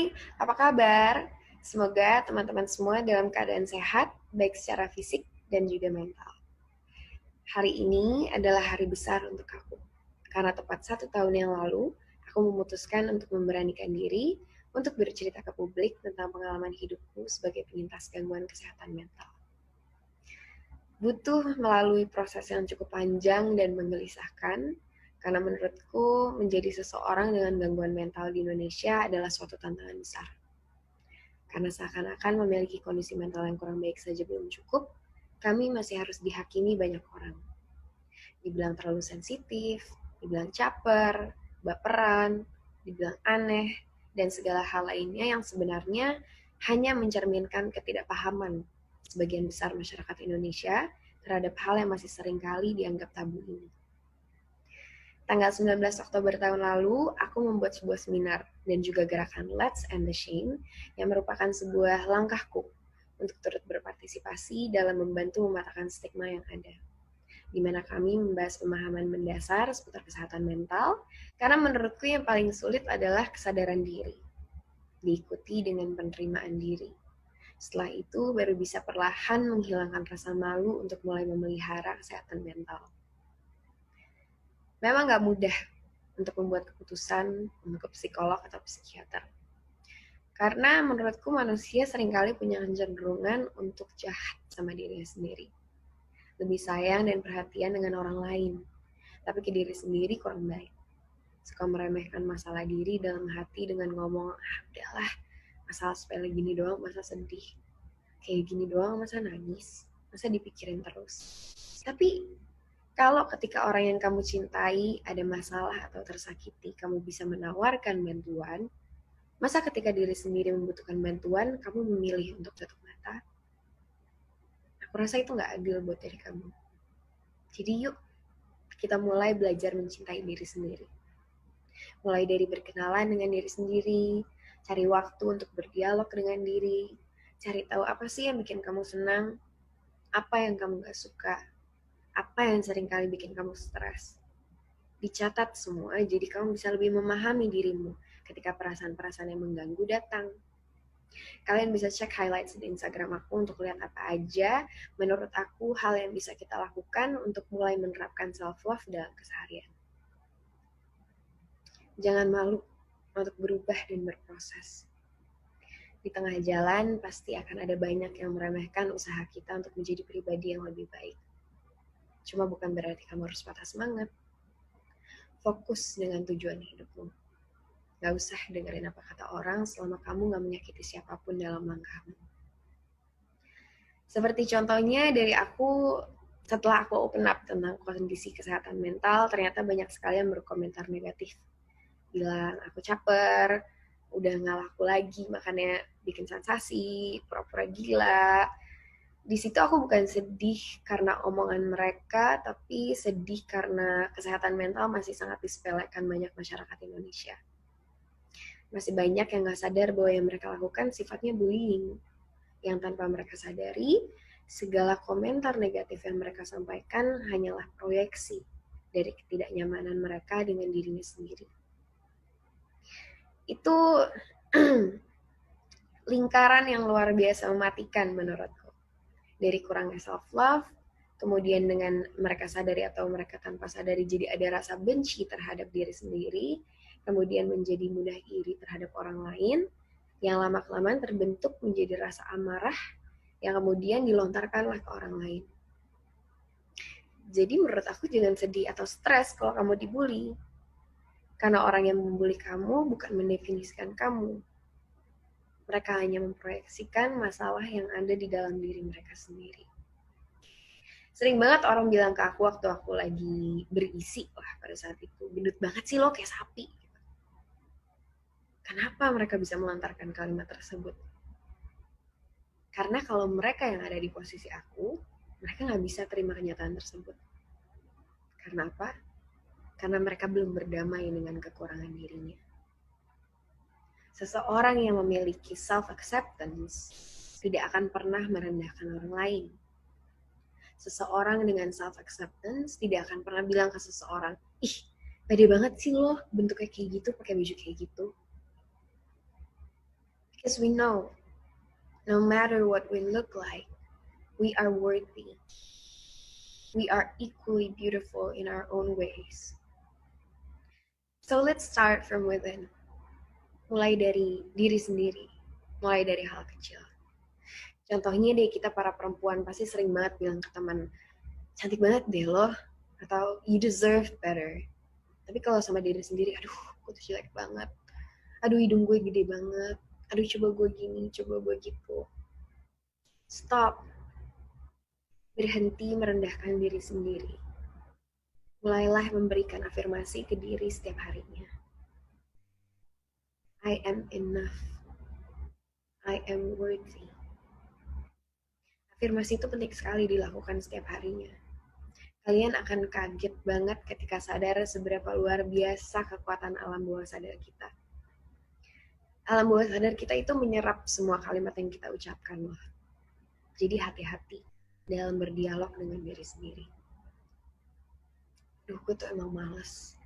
Hai, apa kabar? Semoga teman-teman semua dalam keadaan sehat, baik secara fisik dan juga mental. Hari ini adalah hari besar untuk aku, karena tepat 1 tahun yang lalu, aku memutuskan untuk memberanikan diri untuk bercerita ke publik tentang pengalaman hidupku sebagai penyintas gangguan kesehatan mental. Butuh melalui proses yang cukup panjang dan menggelisahkan, karena menurutku menjadi seseorang dengan gangguan mental di Indonesia adalah suatu tantangan besar. Karena seakan-akan memiliki kondisi mental yang kurang baik saja belum cukup, kami masih harus dihakimi banyak orang. Dibilang terlalu sensitif, dibilang caper, baperan, dibilang aneh, dan segala hal lainnya yang sebenarnya hanya mencerminkan ketidakpahaman sebagian besar masyarakat Indonesia terhadap hal yang masih seringkali dianggap tabu ini. Tanggal 19 Oktober tahun lalu, aku membuat sebuah seminar dan juga gerakan Let's End the Shame yang merupakan sebuah langkahku untuk turut berpartisipasi dalam membantu mematahkan stigma yang ada, di mana kami membahas pemahaman mendasar seputar kesehatan mental, karena menurutku yang paling sulit adalah kesadaran diri, diikuti dengan penerimaan diri. Setelah itu baru bisa perlahan menghilangkan rasa malu untuk mulai memelihara kesehatan mental. Memang gak mudah untuk membuat keputusan untuk psikolog atau psikiater. Karena menurutku manusia seringkali punya kecenderungan untuk jahat sama dirinya sendiri. Lebih sayang dan perhatian dengan orang lain, tapi ke diri sendiri kurang baik. Suka meremehkan masalah diri dalam hati dengan ngomong, udahlah, masalah sepele gini doang masa sedih. Kayak gini doang masa nangis, masa dipikirin terus. Tapi kalau ketika orang yang kamu cintai ada masalah atau tersakiti, kamu bisa menawarkan bantuan, masa ketika diri sendiri membutuhkan bantuan, kamu memilih untuk tutup mata? Aku rasa itu gak adil buat diri kamu. Jadi yuk, kita mulai belajar mencintai diri sendiri. Mulai dari berkenalan dengan diri sendiri, cari waktu untuk berdialog dengan diri, cari tahu apa sih yang bikin kamu senang, apa yang kamu gak suka, apa yang seringkali bikin kamu stres. Dicatat semua, jadi kamu bisa lebih memahami dirimu ketika perasaan-perasaan yang mengganggu datang. Kalian bisa cek highlights di Instagram aku untuk lihat apa aja menurut aku hal yang bisa kita lakukan untuk mulai menerapkan self-love dalam keseharian. Jangan malu untuk berubah dan berproses. Di tengah jalan pasti akan ada banyak yang meremehkan usaha kita untuk menjadi pribadi yang lebih baik. Cuma bukan berarti kamu harus patah semangat. Fokus dengan tujuan hidupmu. Gak usah dengerin apa kata orang selama kamu gak menyakiti siapapun dalam langkahmu. Seperti contohnya dari aku, setelah aku open up tentang kondisi kesehatan mental, ternyata banyak sekali yang berkomentar negatif. Bilang aku caper, udah gak laku lagi, makanya bikin sensasi, pura-pura gila. Di situ aku bukan sedih karena omongan mereka, tapi sedih karena kesehatan mental masih sangat disepelekan banyak masyarakat Indonesia. Masih banyak yang gak sadar bahwa yang mereka lakukan sifatnya bullying. Yang tanpa mereka sadari, segala komentar negatif yang mereka sampaikan hanyalah proyeksi dari ketidaknyamanan mereka dengan dirinya sendiri. Itu lingkaran yang luar biasa mematikan menurutku. Dari kurangnya self-love, kemudian dengan mereka sadari atau mereka tanpa sadari jadi ada rasa benci terhadap diri sendiri, kemudian menjadi mudah iri terhadap orang lain, yang lama-kelamaan terbentuk menjadi rasa amarah, yang kemudian dilontarkanlah ke orang lain. Jadi menurut aku jangan sedih atau stres kalau kamu dibully. Karena orang yang membuli kamu bukan mendefinisikan kamu. Mereka hanya memproyeksikan masalah yang ada di dalam diri mereka sendiri. Sering banget orang bilang ke aku waktu aku lagi berisi lah pada saat itu, gendut banget sih lo kayak sapi. Kenapa mereka bisa melontarkan kalimat tersebut? Karena kalau mereka yang ada di posisi aku, mereka nggak bisa terima kenyataan tersebut. Karena apa? Karena mereka belum berdamai dengan kekurangan dirinya. Seseorang yang memiliki self-acceptance tidak akan pernah merendahkan orang lain. Seseorang dengan self-acceptance tidak akan pernah bilang ke seseorang, ih, pede banget sih lo bentuknya kayak gitu, pakai baju kayak gitu. Because we know, no matter what we look like, we are worthy. We are equally beautiful in our own ways. So let's start from within. Mulai dari diri sendiri. Mulai dari hal kecil. Contohnya deh, kita para perempuan pasti sering banget bilang ke teman, cantik banget deh lo, atau you deserve better. Tapi kalau sama diri sendiri, aduh, gue tuh jelek banget. Aduh, hidung gue gede banget. Aduh, coba gue gini, coba gue gitu. Stop. Berhenti merendahkan diri sendiri. Mulailah memberikan afirmasi ke diri setiap harinya. I am enough. I am worthy. Afirmasi itu penting sekali dilakukan setiap harinya. Kalian akan kaget banget ketika sadar seberapa luar biasa kekuatan alam bawah sadar kita. Alam bawah sadar kita itu menyerap semua kalimat yang kita ucapkan loh. Jadi hati-hati dalam berdialog dengan diri sendiri. Duh, gue tuh emang males.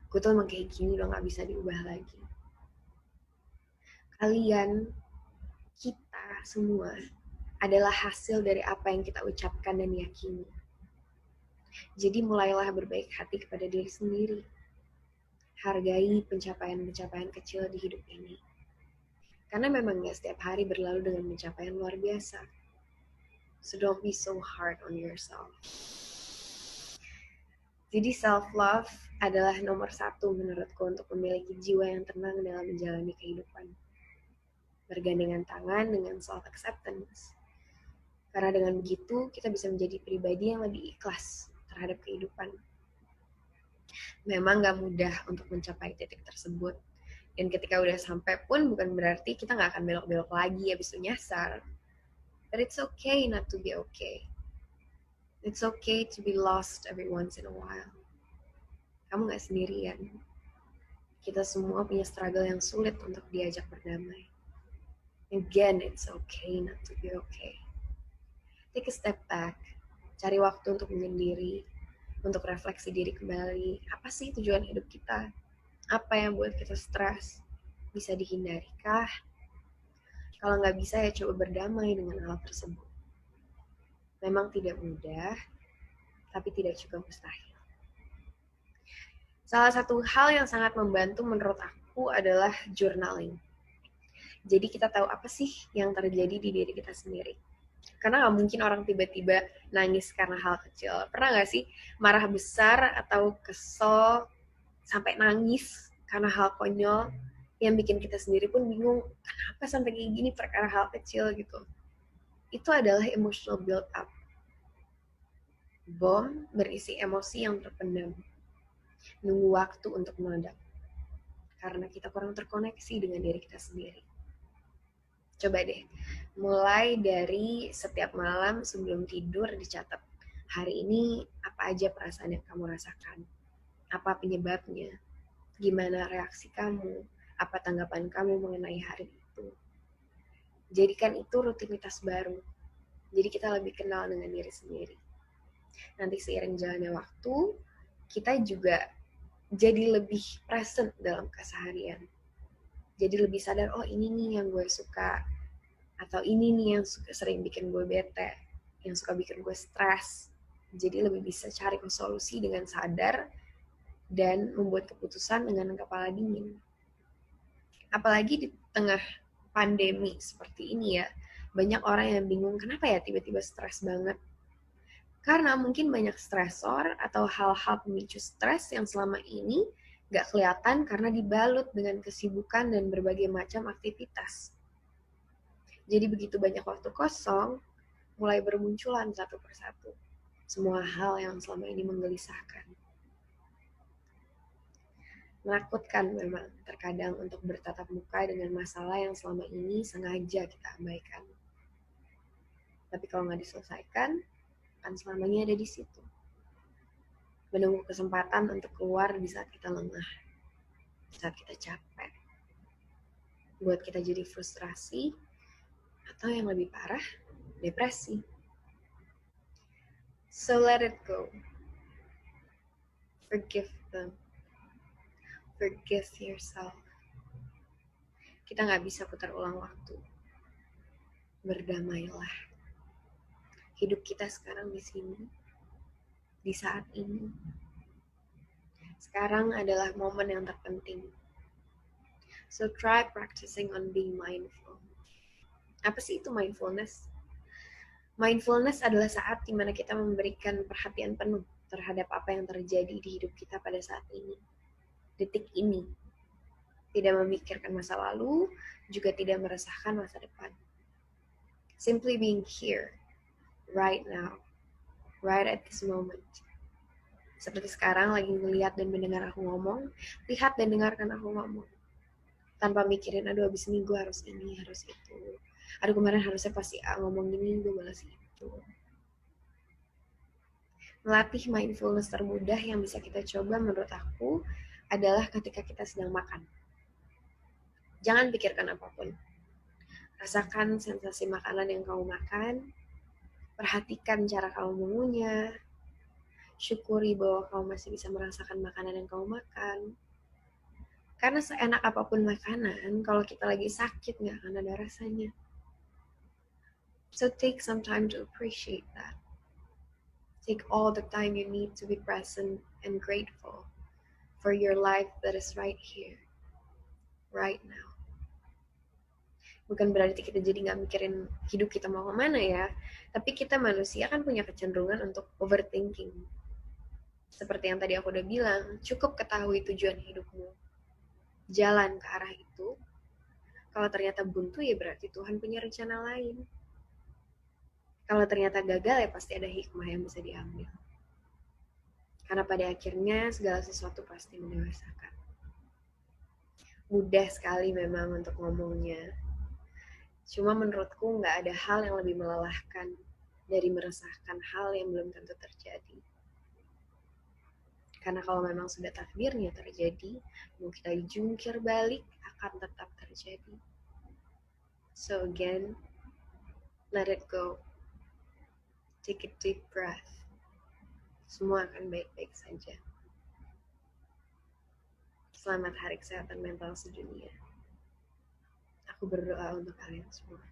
Gue tuh emang kayak gini udah gak bisa diubah lagi. Kalian, kita semua adalah hasil dari apa yang kita ucapkan dan yakini. Jadi mulailah berbaik hati kepada diri sendiri. Hargai pencapaian-pencapaian kecil di hidup ini. Karena memang gak setiap hari berlalu dengan pencapaian luar biasa. So don't be so hard on yourself. Jadi self-love adalah nomor 1 menurutku untuk memiliki jiwa yang tenang dalam menjalani kehidupan. Bergandengan tangan dengan self-acceptance. Karena dengan begitu, kita bisa menjadi pribadi yang lebih ikhlas terhadap kehidupan. Memang gak mudah untuk mencapai titik tersebut. Dan ketika udah sampai pun bukan berarti kita gak akan belok-belok lagi habis itu nyasar. But it's okay not to be okay. It's okay to be lost every once in a while. Kamu gak sendirian. Kita semua punya struggle yang sulit untuk diajak berdamai. Again, it's okay not to be okay. Take a step back. Cari waktu untuk menyendiri, untuk refleksi diri kembali. Apa sih tujuan hidup kita? Apa yang buat kita stres? Bisa dihindari kah? Kalau nggak bisa ya coba berdamai dengan hal tersebut. Memang tidak mudah, tapi tidak juga mustahil. Salah satu hal yang sangat membantu menurut aku adalah journaling. Jadi kita tahu apa sih yang terjadi di diri kita sendiri. Karena nggak mungkin orang tiba-tiba nangis karena hal kecil. Pernah nggak sih marah besar atau kesel sampai nangis karena hal konyol yang bikin kita sendiri pun bingung kenapa sampai kayak gini perkara hal kecil gitu. Itu adalah emotional build up. Bom berisi emosi yang terpendam. Nunggu waktu untuk meledak. Karena kita kurang terkoneksi dengan diri kita sendiri. Coba deh, mulai dari setiap malam sebelum tidur dicatat. Hari ini apa aja perasaan yang kamu rasakan? Apa penyebabnya? Gimana reaksi kamu? Apa tanggapan kamu mengenai hari itu? Jadikan itu rutinitas baru. Jadi kita lebih kenal dengan diri sendiri. Nanti seiring jalannya waktu, kita juga jadi lebih present dalam keseharian. Jadi lebih sadar, oh ini nih yang gue suka. Atau ini nih yang sering bikin gue bete. Yang suka bikin gue stres. Jadi lebih bisa cari solusi dengan sadar dan membuat keputusan dengan kepala dingin. Apalagi di tengah pandemi seperti ini ya, banyak orang yang bingung kenapa ya tiba-tiba stres banget. Karena mungkin banyak stresor atau hal-hal pemicu stres yang selama ini gak kelihatan karena dibalut dengan kesibukan dan berbagai macam aktivitas. Jadi begitu banyak waktu kosong, mulai bermunculan satu persatu. Semua hal yang selama ini menggelisahkan. Menakutkan memang terkadang untuk bertatap muka dengan masalah yang selama ini sengaja kita abaikan. Tapi kalau nggak diselesaikan, akan selamanya ada di situ. Menunggu kesempatan untuk keluar di saat kita lengah, di saat kita capek. Buat kita jadi frustrasi, atau yang lebih parah, depresi. So let it go. Forgive them. Forgive yourself. Kita nggak bisa putar ulang waktu. Berdamailah. Hidup kita sekarang di sini, di saat ini. Sekarang adalah momen yang terpenting. So try practicing on being mindful. Apa sih itu mindfulness? Mindfulness adalah saat dimana kita memberikan perhatian penuh terhadap apa yang terjadi di hidup kita pada saat ini. Detik ini. Tidak memikirkan masa lalu, juga tidak meresahkan masa depan. Simply being here, right now, right at this moment. Seperti sekarang lagi melihat dan mendengar aku ngomong, lihat dan dengarkan aku ngomong. Tanpa mikirin, aduh abis ini gue harus ini, harus itu. Aduh kemarin harusnya pasti ngomong gini, gue malas itu. Melatih mindfulness termudah yang bisa kita coba menurut aku adalah ketika kita sedang makan. Jangan pikirkan apapun. Rasakan sensasi makanan yang kamu makan, perhatikan cara kamu mengunyah, syukuri bahwa kamu masih bisa merasakan makanan yang kamu makan. Karena seenak apapun makanan, kalau kita lagi sakit nggak akan ada rasanya. So take some time to appreciate that. Take all the time you need to be present and grateful for your life that is right here, right now. Bukan berarti kita jadi nggak mikirin hidup kita mau kemana ya, tapi kita manusia kan punya kecenderungan untuk overthinking. Seperti yang tadi aku udah bilang, cukup ketahui tujuan hidupmu, jalan ke arah itu. Kalau ternyata buntu ya berarti Tuhan punya rencana lain. Kalau ternyata gagal ya pasti ada hikmah yang bisa diambil. Karena pada akhirnya segala sesuatu pasti mendewasakan. Mudah sekali memang untuk ngomongnya. Cuma menurutku nggak ada hal yang lebih melelahkan dari meresahkan hal yang belum tentu terjadi. Karena kalau memang sudah takdirnya terjadi, mau kita jungkir balik akan tetap terjadi. So again, let it go. Take a deep breath. Semua akan baik-baik saja. Selamat Hari Kesehatan Mental Sedunia. Aku berdoa untuk kalian semua.